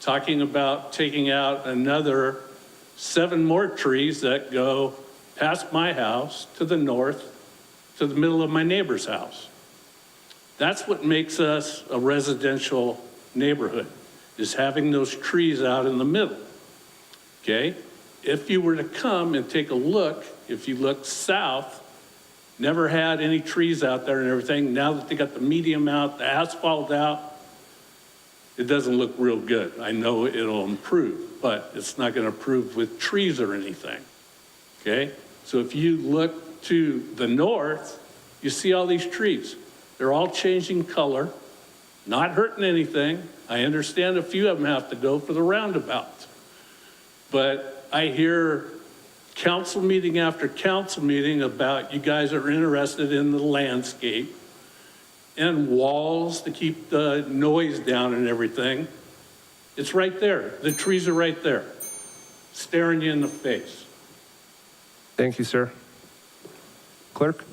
talking about taking out another 7 more trees that go past my house to the north, to the middle of my neighbor's house. That's what makes us a residential neighborhood, is having those trees out in the middle, okay? If you were to come and take a look, if you look south, never had any trees out there and everything. Now that they got the medium out, the asphalt out, it doesn't look real good. I know it'll improve, but it's not gonna improve with trees or anything, okay? So if you look to the north, you see all these trees. They're all changing color, not hurting anything. I understand a few of them have to go for the roundabout. But I hear council meeting after council meeting about you guys are interested in the landscape and walls to keep the noise down and everything. It's right there. The trees are right there, staring you in the face. Thank you, sir. Clerk?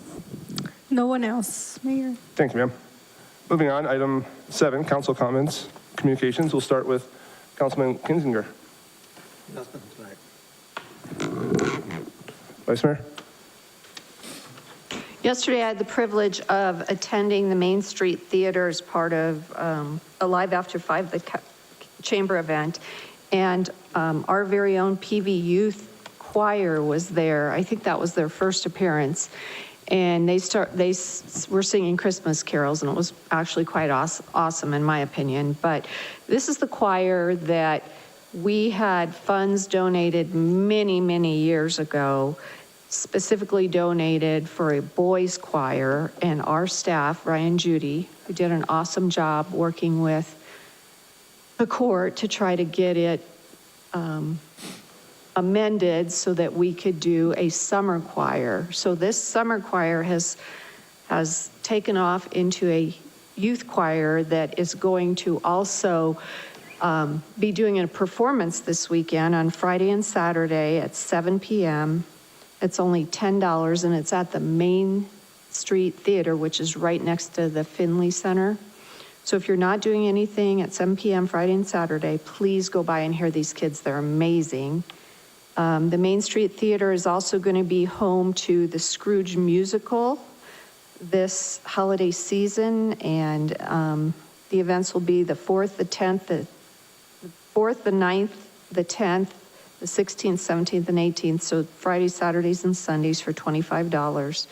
No one else, Mayor. Thank you, ma'am. Moving on, item 7, council comments, communications. We'll start with Councilman Kinzinger. Nothing tonight. Vice Mayor? Yesterday, I had the privilege of attending the Main Street Theater as part of Alive After 5, the chamber event. And our very own PV Youth Choir was there. I think that was their first appearance. And they were singing Christmas carols, and it was actually quite awesome in my opinion. But this is the choir that we had funds donated many, many years ago, specifically donated for a boys choir, and our staff, Ryan Judy, who did an awesome job working with the court to try to get it amended so that we could do a summer choir. So this summer choir has taken off into a youth choir that is going to also be doing a performance this weekend on Friday and Saturday at 7 p.m. It's only $10, and it's at the Main Street Theater, which is right next to the Finley Center. So if you're not doing anything at 7 p.m. Friday and Saturday, please go by and hear these kids. They're amazing. The Main Street Theater is also going to be home to the Scrooge musical this holiday season, and the events will be the 4th, the 10th, the 4th, the 9th, the 10th, the 16th, 17th, and 18th, so Fridays, Saturdays, and Sundays for $25.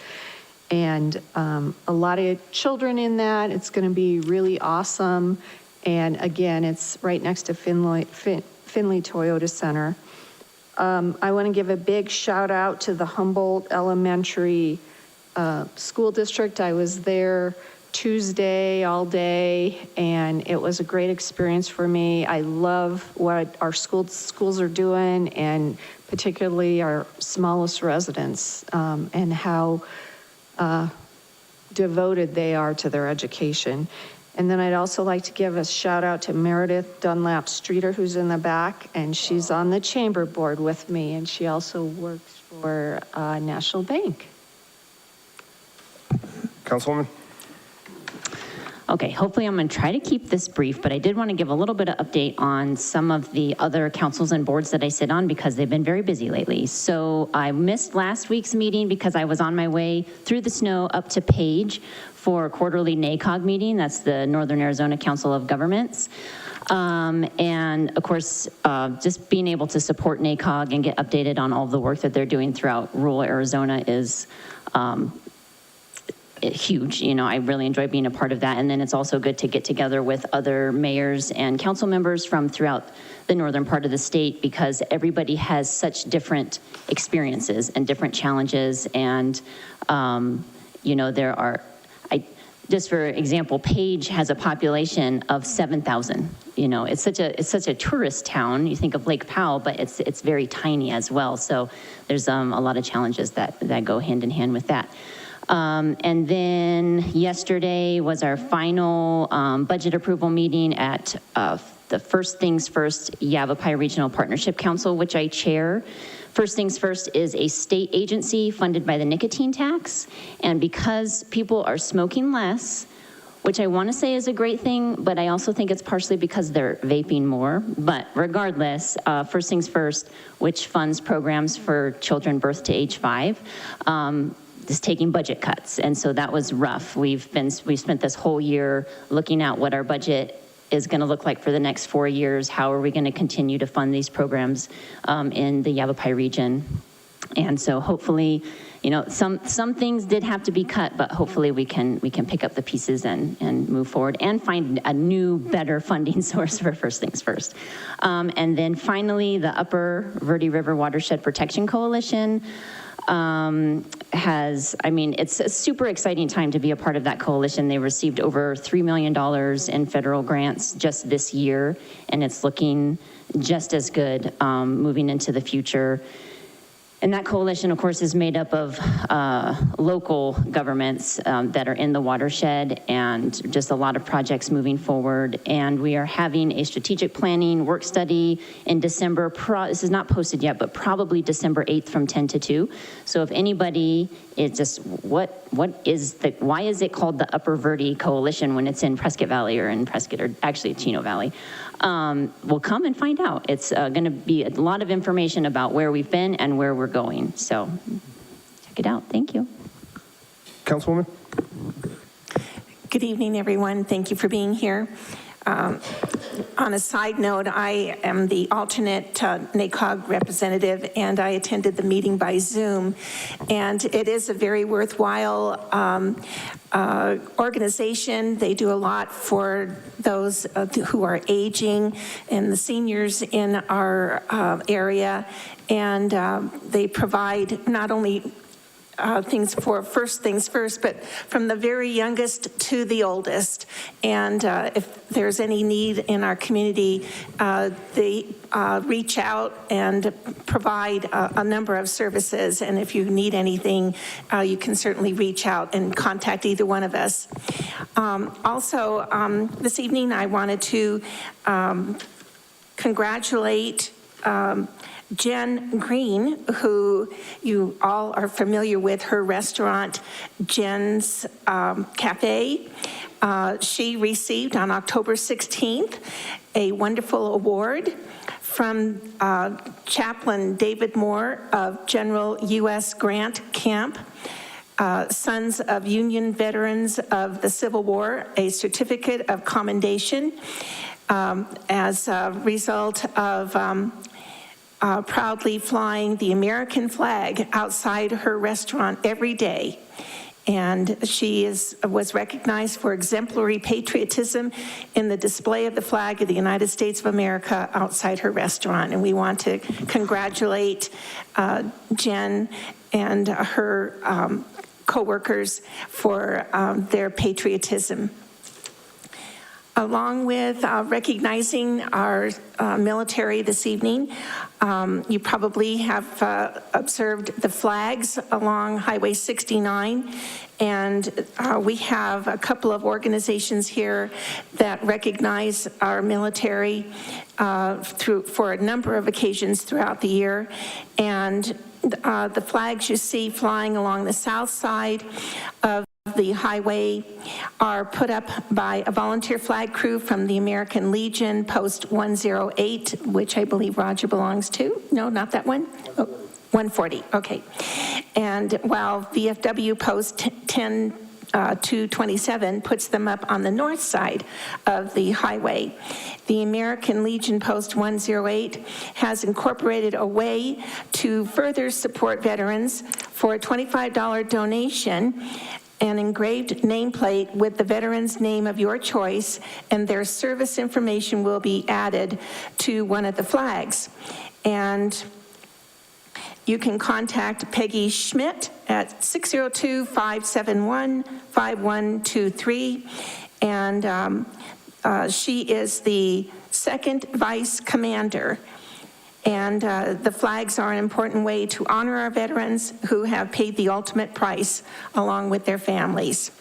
And a lot of children in that. It's going to be really awesome. And again, it's right next to Finley Toyota Center. I want to give a big shout out to the Humboldt Elementary School District. I was there Tuesday all day, and it was a great experience for me. I love what our schools are doing, and particularly our smallest residents, and how devoted they are to their education. And then I'd also like to give a shout out to Meredith Dunlap Streeter, who's in the back, and she's on the chamber board with me, and she also works for National Bank. Councilwoman? Okay, hopefully I'm going to try to keep this brief, but I did want to give a little bit of update on some of the other councils and boards that I sit on because they've been very busy lately. So I missed last week's meeting because I was on my way through the snow up to Page for a quarterly NACOG meeting. That's the Northern Arizona Council of Governments. And of course, just being able to support NACOG and get updated on all the work that they're doing throughout rural Arizona is huge. You know, I really enjoy being a part of that. And then it's also good to get together with other mayors and council members from throughout the northern part of the state, because everybody has such different experiences and different challenges. And, you know, there are, just for example, Page has a population of 7,000. You know, it's such a tourist town. You think of Lake Powell, but it's very tiny as well. So there's a lot of challenges that go hand in hand with that. And then yesterday was our final budget approval meeting at the First Things First Yavapai Regional Partnership Council, which I chair. First Things First is a state agency funded by the nicotine tax. And because people are smoking less, which I want to say is a great thing, but I also think it's partially because they're vaping more. But regardless, first things first, which funds programs for children birth to age 5, is taking budget cuts. And so that was rough. We've spent this whole year looking at what our budget is going to look like for the next 4 years. How are we going to continue to fund these programs in the Yavapai region? And so hopefully, you know, some things did have to be cut, but hopefully we can pick up the pieces and move forward and find a new, better funding source for first things first. And then finally, the Upper Verde River Watershed Protection Coalition it's a super exciting time to be a part of that coalition. They received over $3 million in federal grants just this year, and it's looking just as good moving into the future. And that coalition, of course, is made up of local governments that are in the watershed, and just a lot of projects moving forward. And we are having a strategic planning work study in December. This is not posted yet, but probably December 8th from 10 to 2. So if anybody is just, why is it called the Upper Verde Coalition when it's in Prescott Valley or in Prescott, or actually Chino Valley? We'll come and find out. It's going to be a lot of information about where we've been and where we're going. So check it out. Thank you. Councilwoman? Good evening, everyone. Thank you for being here. On a side note, I am the alternate NACOG representative, and I attended the meeting by Zoom. And it is a very worthwhile organization. They do a lot for those who are aging and the seniors in our area. And they provide not only things for first things first, but from the very youngest to the oldest. And if there's any need in our community, they reach out and provide a number of services. And if you need anything, you can certainly reach out and contact either one of us. Also, this evening I wanted to congratulate Jen Green, who you all are familiar with, her restaurant, Jen's Cafe. She received on October 16th a wonderful award from Chaplain David Moore of General U.S. Grant Camp, Sons of Union Veterans of the Civil War, a certificate of commendation as a result of proudly flying the American flag outside her restaurant every day. And she was recognized for exemplary patriotism in the display of the flag of the United States of America outside her restaurant. And we want to congratulate Jen and her co-workers for their patriotism. Along with recognizing our military this evening, you probably have observed the flags along Highway 69, and we have a couple of organizations here that recognize our military for a number of occasions throughout the year. And the flags you see flying along the south side of the highway are put up by a volunteer flag crew from the American Legion, Post 108, which I believe Roger belongs to. No, not that one? Oh, 140, okay. And while VFW Post 227 puts them up on the north side of the highway. The American Legion Post 108 has incorporated a way to further support veterans for a $25 donation, an engraved nameplate with the veteran's name of your choice, and their service information will be added to one of the flags. And you can contact Peggy Schmidt at 602-571-5123, and she is the second vice commander. And the flags are an important way to honor our veterans who have paid the ultimate price along with their families.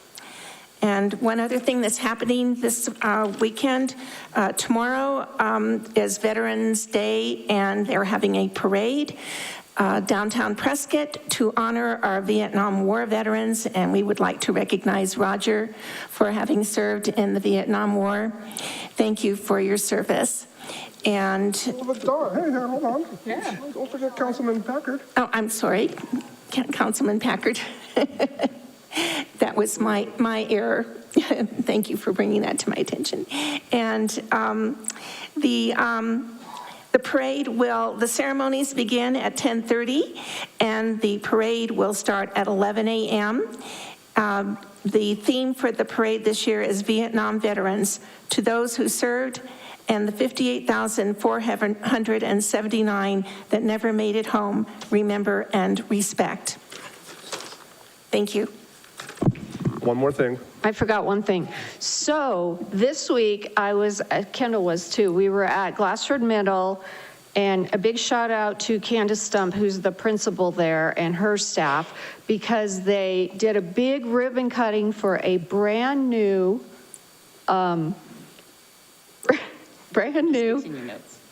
And one other thing that's happening this weekend, tomorrow is Veterans Day, and they're having a parade downtown Prescott to honor our Vietnam War veterans, and we would like to recognize Roger for having served in the Vietnam War. Thank you for your service. And, But Dawn, hey, hold on. Yeah. Don't forget Councilman Packard. oh, I'm sorry, Councilman Packard. That was my error. Thank you for bringing that to my attention. And the parade the ceremonies begin at 10:30, and the parade will start at 11 a.m. The theme for the parade this year is Vietnam Veterans, to those who served and the 58,479 that never made it home, remember and respect. Thank you. One more thing. I forgot one thing. So this week, Kendall was too, we were at Glassford Middle, and a big shout out to Candace Stump, who's the principal there, and her staff, because they did a big ribbon cutting for a brand new,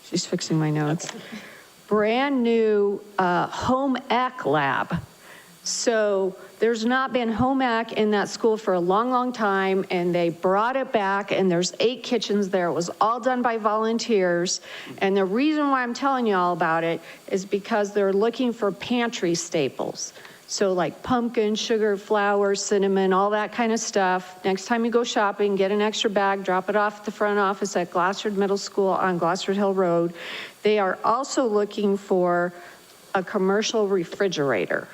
she's fixing my notes, brand new home ec lab. So there's not been home ec in that school for a long, long time, and they brought it back, and there's 8 kitchens there. It was all done by volunteers. And the reason why I'm telling you all about it is because they're looking for pantry staples. So like pumpkin, sugar, flour, cinnamon, all that kind of stuff. Next time you go shopping, get an extra bag, drop it off at the front office at Glassford Middle School on Glassford Hill Road. They are also looking for a commercial refrigerator.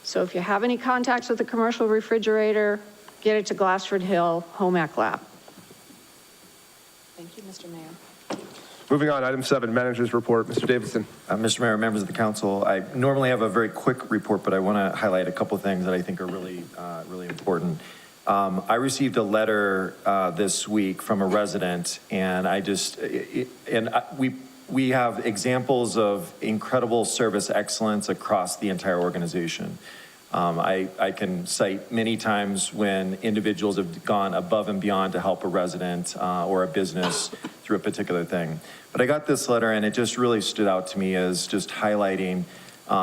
So if you have any contacts with a commercial refrigerator, get it to Glassford Hill Home Ec Lab. Thank you, Mr. Mayor. Moving on, item 7, Manager's Report. Mr. Davidson. Mr. Mayor, members of the council, I normally have a very quick report, but I want to highlight a couple of things that I think are really, really important. I received a letter this week from a resident, and we have examples of incredible service excellence across the entire organization. I can cite many times when individuals have gone above and beyond to help a resident or a business through a particular thing. But I got this letter, and it just really stood out to me as just highlighting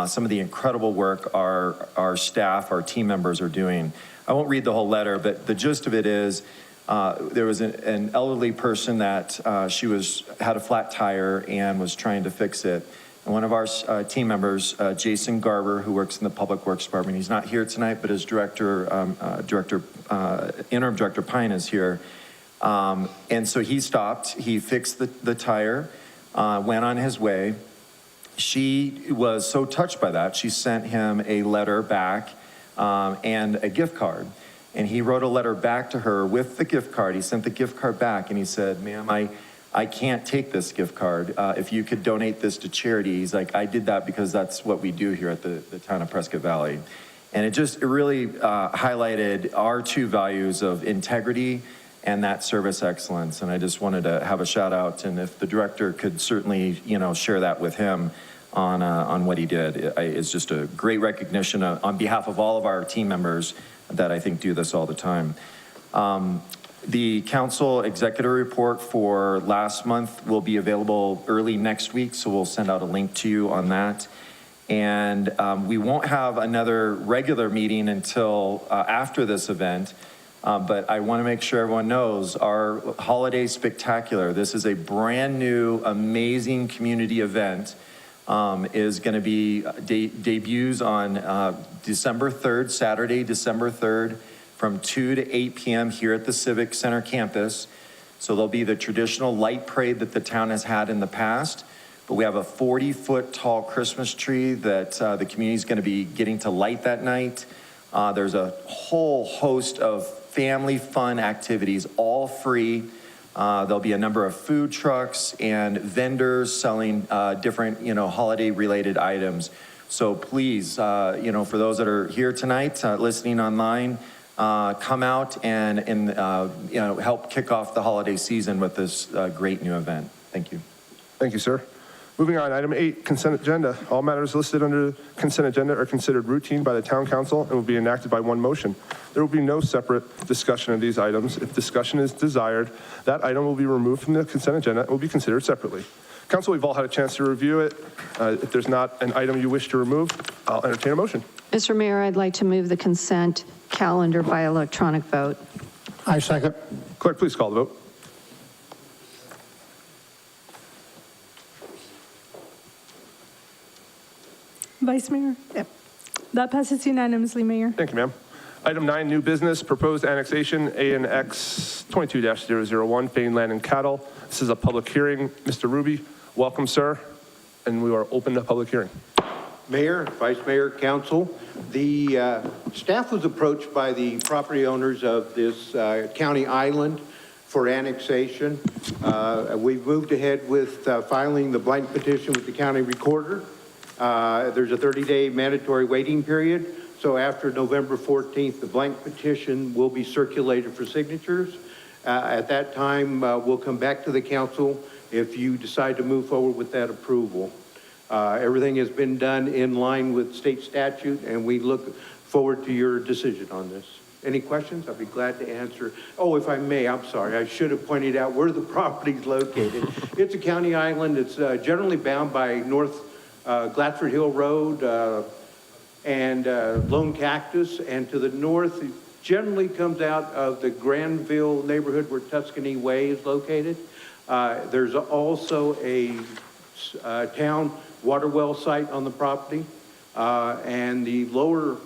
some of the incredible work our staff, our team members are doing. I won't read the whole letter, but the gist of it is there was an elderly person that had a flat tire and was trying to fix it. And one of our team members, Jason Garber, who works in the Public Works Department, he's not here tonight, but his interim director Pine is here. And so he stopped, he fixed the tire, went on his way. She was so touched by that, she sent him a letter back and a gift card. And he wrote a letter back to her with the gift card. He sent the gift card back, and he said, ma'am, I can't take this gift card. If you could donate this to charity. He's like, I did that because that's what we do here at the town of Prescott Valley. And it really highlighted our 2 values of integrity and that service excellence. And I just wanted to have a shout out, and if the director could certainly, share that with him on what he did. It's just a great recognition on behalf of all of our team members that I think do this all the time. The council executive report for last month will be available early next week, so we'll send out a link to you on that. And we won't have another regular meeting until after this event, but I want to make sure everyone knows our Holiday Spectacular, this is a brand new, amazing community event, is going to be debuts on December 3rd, Saturday, December 3rd, from 2 to 8 p.m. here at the Civic Center campus. So there'll be the traditional light parade that the town has had in the past, but we have a 40-foot tall Christmas tree that the community is going to be getting to light that night. There's a whole host of family fun activities, all free. There'll be a number of food trucks and vendors selling different, holiday-related items. So please, for those that are here tonight, listening online, come out and help kick off the holiday season with this great new event. Thank you. Thank you, sir. Moving on, item 8, consent agenda. All matters listed under consent agenda are considered routine by the town council and will be enacted by one motion. There will be no separate discussion of these items. If discussion is desired, that item will be removed from the consent agenda and will be considered separately. Council, we've all had a chance to review it. If there's not an item you wish to remove, I'll entertain a motion. Mr. Mayor, I'd like to move the consent calendar by electronic vote. I second. Clerk, please call the vote. Vice Mayor? Yep. That passes unanimously, Mayor. Thank you, ma'am. Item 9, new business, proposed annexation, ANX 22-001, Fane Land and Cattle. This is a public hearing. Mr. Ruby, welcome, sir, and we are open to public hearing. Mayor, Vice Mayor, Council, the staff was approached by the property owners of this county island for annexation. We've moved ahead with filing the blank petition with the county recorder. There's a 30-day mandatory waiting period. So after November 14th, the blank petition will be circulated for signatures. At that time, we'll come back to the council if you decide to move forward with that approval. Everything has been done in line with state statute, and we look forward to your decision on this. Any questions? I'd be glad to answer. Oh, if I may, I'm sorry, I should have pointed out where the property is located. It's a county island. It's generally bound by North Gladford Hill Road and Lone Cactus, and to the north, it generally comes out of the Granville neighborhood where Tuscany Way is located. There's also a town water well site on the property, and the lower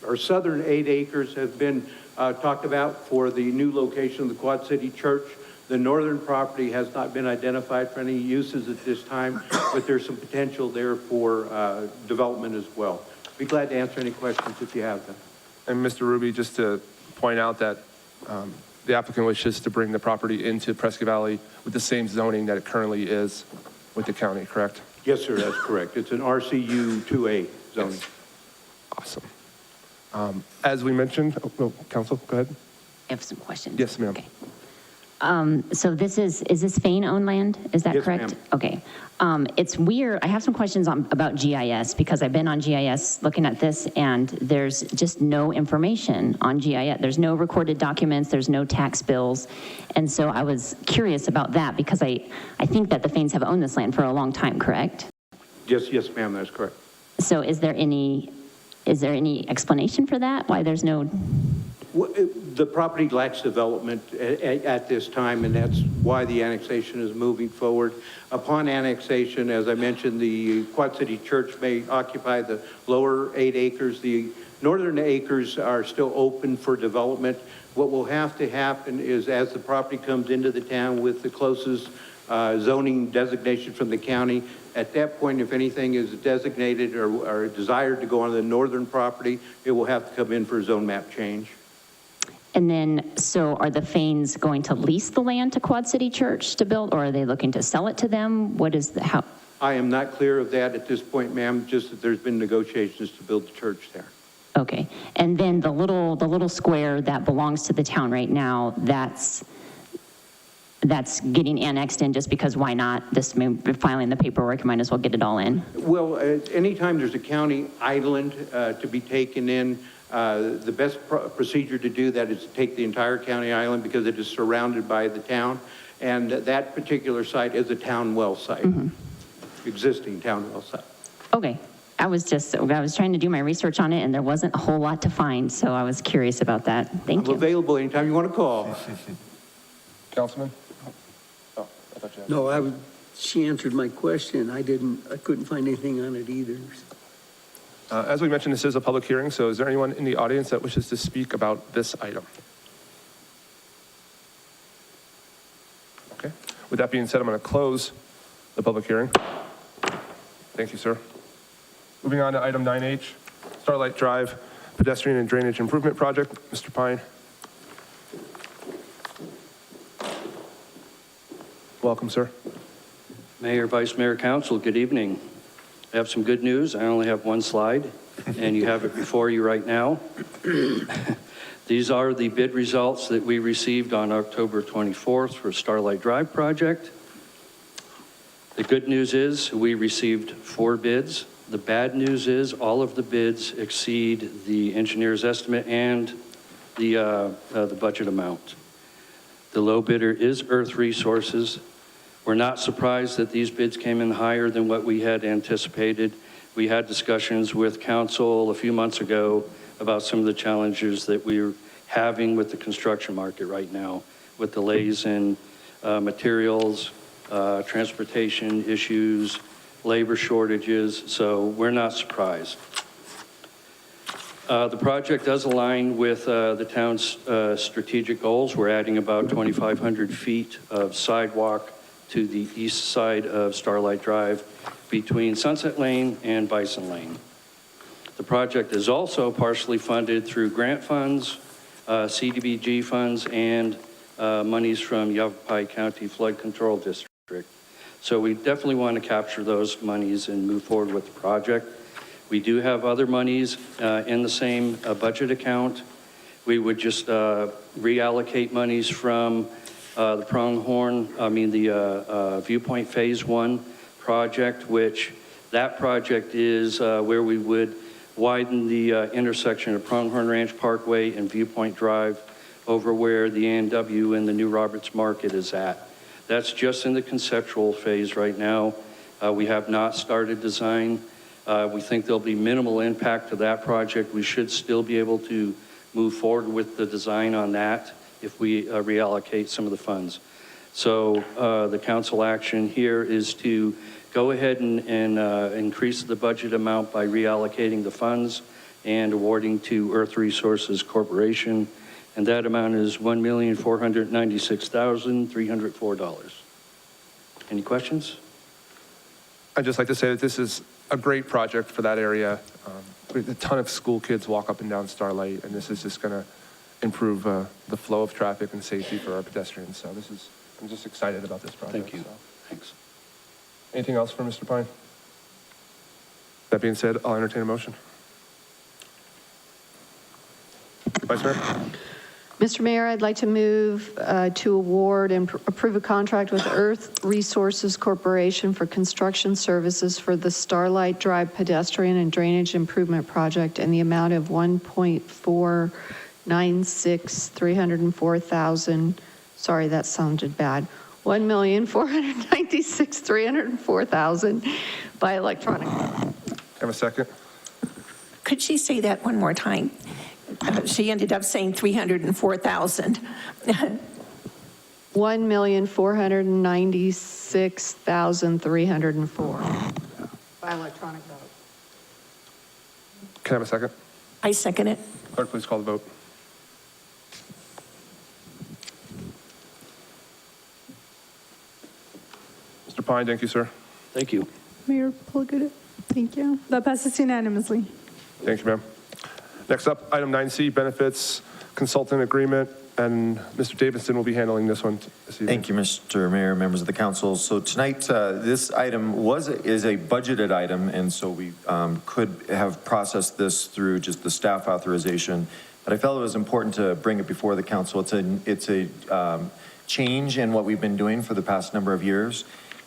or southern 8 acres have been talked about for the new location of the Quad City Church. The northern property has not been identified for any uses at this time, but there's some potential there for development as well. Be glad to answer any questions if you have them. And Mr. Ruby, just to point out that the applicant wishes to bring the property into Prescott Valley with the same zoning that it currently is with the county, correct? Yes, sir, that's correct. It's an RCU 2A zoning. Awesome. As we mentioned, Council, go ahead. I have some questions. Yes, ma'am. Okay. So this is this Fane-owned land? Is that Yes, correct? ma'am. Okay. It's weird. I have some questions about GIS because I've been on GIS looking at this and there's just no information on GIS. There's no recorded documents. There's no tax bills. And so I was curious about that because I think that the Fanes have owned this land for a long time, correct? Yes, ma'am, that's correct. So is there any explanation for that? Why there's no? Well, the property lacks development at this time, and that's why the annexation is moving forward. Upon annexation, as I mentioned, the Quad City Church may occupy the lower 8 acres. The northern acres are still open for development. What will have to happen is as the property comes into the town with the closest zoning designation from the county, at that point, if anything is designated or desired to go on the northern property, it will have to come in for a zone map change. And then, so are the Fanes going to lease the land to Quad City Church to build, or are they looking to sell it to them? What is the, how? I am not clear of that at this point, ma'am, just that there's been negotiations to build the church there. Okay. And then the little square that belongs to the town right now, that's getting annexed in just because why not? Filing the paperwork, might as well get it all in. Well, anytime there's a county island to be taken in, the best procedure to do that is to take the entire county island because it is surrounded by the town. And that particular site is a town well site, existing town well site. Okay. I was trying to do my research on it and there wasn't a whole lot to find. So I was curious about that. Thank you. I'm available anytime you want to call. Councilman? Oh, I thought you had. No, she answered my question. I couldn't find anything on it either. As we mentioned, this is a public hearing, so is there anyone in the audience that wishes to speak about this item? Okay. With that being said, I'm going to close the public hearing. Thank you, sir. Moving on to item 9H, Starlight Drive Pedestrian and Drainage Improvement Project. Mr. Pine. Welcome, sir. Mayor, Vice Mayor, Council, good evening. I have some good news. I only have one slide, and you have it before you right now. These are the bid results that we received on October 24th for Starlight Drive project. The good news is we received 4 bids. The bad news is all of the bids exceed the engineer's estimate and the budget amount. The low bidder is Earth Resources We're not surprised that these bids came in higher than what we had anticipated. We had discussions with council a few months ago about some of the challenges that we're having with the construction market right now, with delays in materials, transportation issues, labor shortages, so we're not surprised. The project does align with the town's strategic goals. We're adding about 2,500 feet of sidewalk to the east side of Starlight Drive between Sunset Lane and Bison Lane. The project is also partially funded through grant funds, CDBG funds, and monies from Yavapai County Flood Control District. So we definitely want to capture those monies and move forward with the project. We do have other monies in the same budget account. We would just reallocate monies from the Viewpoint Phase 1 project, which that project is where we would widen the intersection of Pronghorn Ranch Parkway and Viewpoint Drive over where the A&W and the New Roberts Market is at. That's just in the conceptual phase right now. We have not started design. We think there'll be minimal impact to that project. We should still be able to move forward with the design on that if we reallocate some of the funds. So the council action here is to go ahead and increase the budget amount by reallocating the funds and awarding to Earth Resources Corporation. And that amount is $1,496,304. Any questions? I'd just like to say that this is a great project for that area. A ton of school kids walk up and down Starlight, and this is just going to improve the flow of traffic and safety for our pedestrians. So I'm just excited about this project. Thank you. So. Thanks. Anything else for Mr. Pine? That being said, I'll entertain a motion. Vice Mayor? Mr. Mayor, I'd like to move to award and approve a contract with Earth Resources Corporation for construction services for the Starlight Drive pedestrian and drainage improvement project in the amount of $1,496,304,000. Sorry, that sounded bad. $1,496,304,000 by electronic. Have a second? Could she say that one more time? She ended up saying 304,000. $1,496,304 by electronic vote. Can I have a second? I second it. Clerk, please call the vote. Mr. Pine, thank you, sir. Thank you. Mayor Palaguda, thank you. That passes unanimously. Thank you, ma'am. Next up, item 9C, benefits consultant agreement, and Mr. Davidson will be handling this one this evening. Thank you, Mr. Mayor, members of the council. So tonight, this item is a budgeted item, and so we could have processed this through just the staff authorization. But I felt it was important to bring it before the council. It's a change in what we've been doing for the past number of years,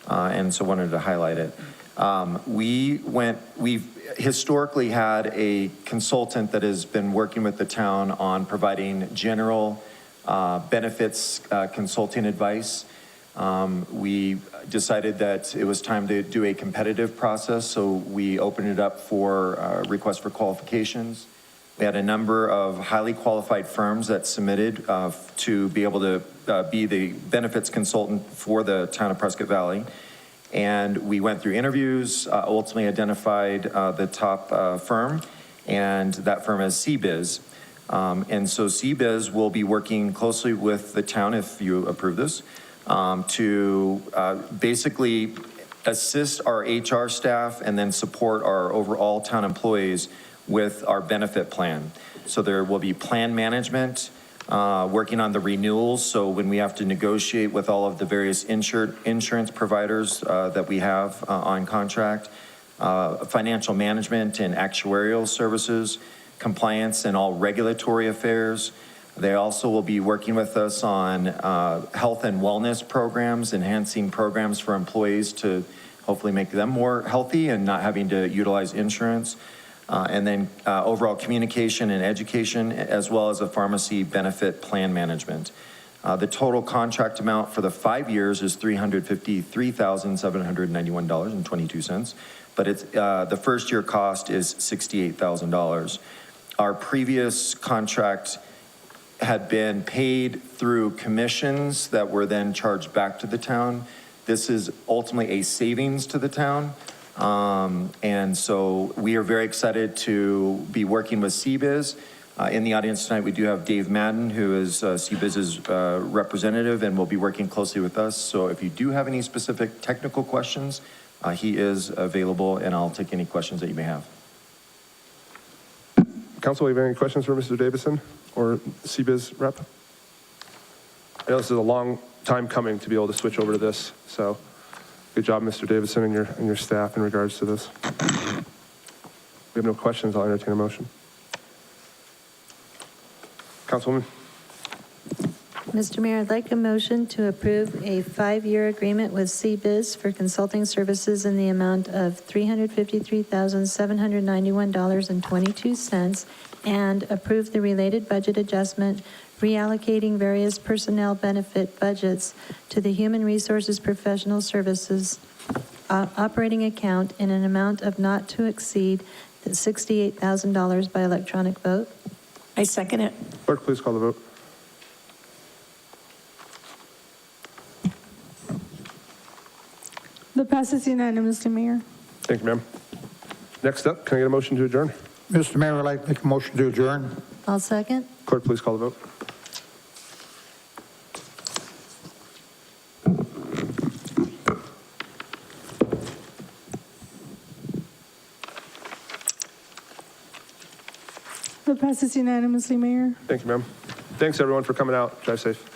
and so wanted to highlight it. We've historically had a consultant that has been working with the town on providing general benefits consulting advice. We decided that it was time to do a competitive process, so we opened it up for requests for qualifications. We had a number of highly qualified firms that submitted to be able to be the benefits consultant for the town of Prescott Valley. And we went through interviews, ultimately identified the top firm, and that firm is CBiz. And so CBiz will be working closely with the town, if you approve this, to basically assist our HR staff and then support our overall town employees with our benefit plan. So there will be plan management, working on the renewals. So when we have to negotiate with all of the various insurance providers that we have on contract, financial management and actuarial services, compliance and all regulatory affairs. They also will be working with us on health and wellness programs, enhancing programs for employees to hopefully make them more healthy and not having to utilize insurance. And then overall communication and education, as well as a pharmacy benefit plan management. The total contract amount for the 5 years is $353,791.22, but it's, the first year cost is $68,000. Our previous contract had been paid through commissions that were then charged back to the town. This is ultimately a savings to the town. And so we are very excited to be working with CBIZ. In the audience tonight, we do have Dave Madden, who is CBIZ's representative and will be working closely with us. So if you do have any specific technical questions, he is available, and I'll take any questions that you may have. Council, we have any questions for Mr. Davison or CBIZ rep? I know this is a long time coming to be able to switch over to this, so good job, Mr. Davison, and your staff in regards to this. We have no questions. I'll entertain a motion. Councilwoman? Mr. Mayor, I'd like a motion to approve a 5-year agreement with CBIZ for consulting services in the amount of $353,791.22 and approve the related budget adjustment reallocating various personnel benefit budgets to the Human Resources Professional Services operating account in an amount of not to exceed $68,000 by electronic vote. I second it. Clerk, please call the vote. That passes unanimously, Mayor. Thank you, ma'am. Next up, can I get a motion to adjourn? Mr. Mayor, I'd like to make a motion to adjourn. I'll second. Clerk, please call the vote. That passes unanimously, Mayor. Thank you, ma'am. Thanks, everyone, for coming out. Drive safe.